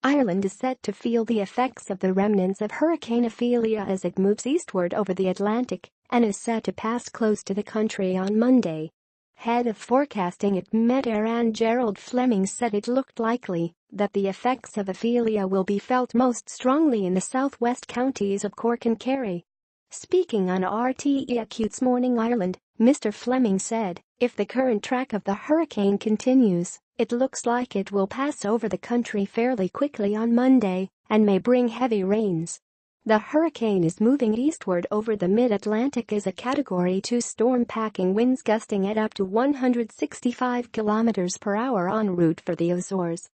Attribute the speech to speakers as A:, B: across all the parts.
A: Ireland is set to feel the effects of the remnants of Hurricane Ophelia as it moves eastward over the Atlantic and is set to pass close to the country on Monday. Head of forecasting at Met Éireann Gerald Fleming said it looked likely that the effects of Ophelia will be felt most strongly in the southwest counties of Cork and Kerry. Speaking on RTE Acutes Morning Ireland, Mr. Fleming said, "If the current track of the hurricane continues, it looks like it will pass over the country fairly quickly on Monday and may bring heavy rains." The hurricane is moving eastward over the mid-Atlantic as a Category 2 storm, packing winds gusting at up to 165 km per hour en route for the Azores.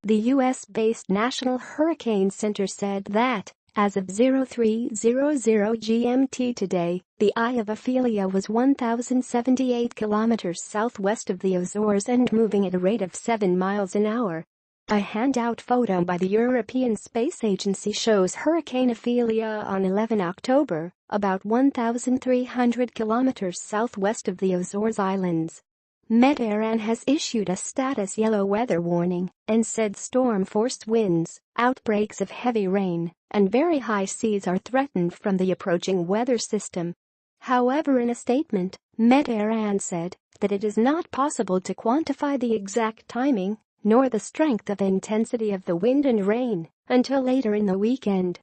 A: The U.S.-based National Hurricane Center said that, as of 0300 GMT today, the eye of Ophelia was 1,078 kilometers southwest of the Azores and moving at a rate of 7 miles an hour. A handout photo by the European Space Agency shows Hurricane Ophelia on 11 October, about 1,300 kilometers southwest of the Azores Islands. Met Éireann has issued a status yellow weather warning and said storm-force winds, outbreaks of heavy rain, and very high seas are threatened from the approaching weather system. However, in a statement, Met Éireann said that it is not possible to quantify the exact timing nor the strength of intensity of the wind and rain until later in the weekend.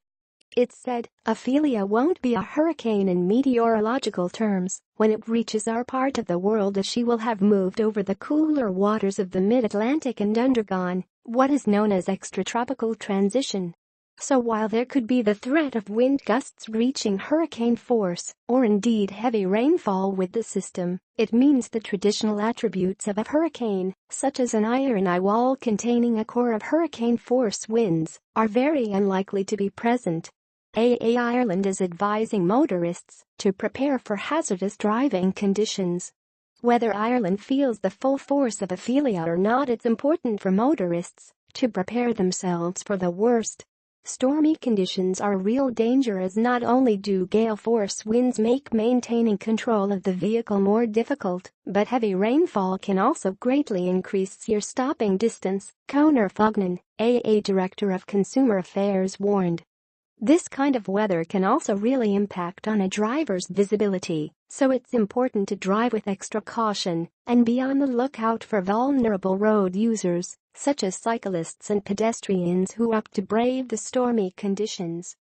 A: It said, "Ophelia won't be a hurricane in meteorological terms when it reaches our part of the world, as she will have moved over the cooler waters of the mid-Atlantic and undergone what is known as extratropical transition. So while there could be the threat of wind gusts reaching hurricane force or indeed heavy rainfall with the system, it means the traditional attributes of a hurricane, such as an iron eye wall containing a core of hurricane force winds, are very unlikely to be present." Ireland is advising motorists to prepare for hazardous driving conditions. Whether Ireland feels the full force of Ophelia or not, it's important for motorists to prepare themselves for the worst. Stormy conditions are a real danger, as not only do gale force winds make maintaining control of the vehicle more difficult, but heavy rainfall can also greatly increase your stopping distance, Conor Fognan, AA Director of Consumer Affairs, warned. This kind of weather can also really impact on a driver's visibility, so it's important to drive with extra caution and be on the lookout for vulnerable road users, such as cyclists and pedestrians who opt to brave the stormy conditions.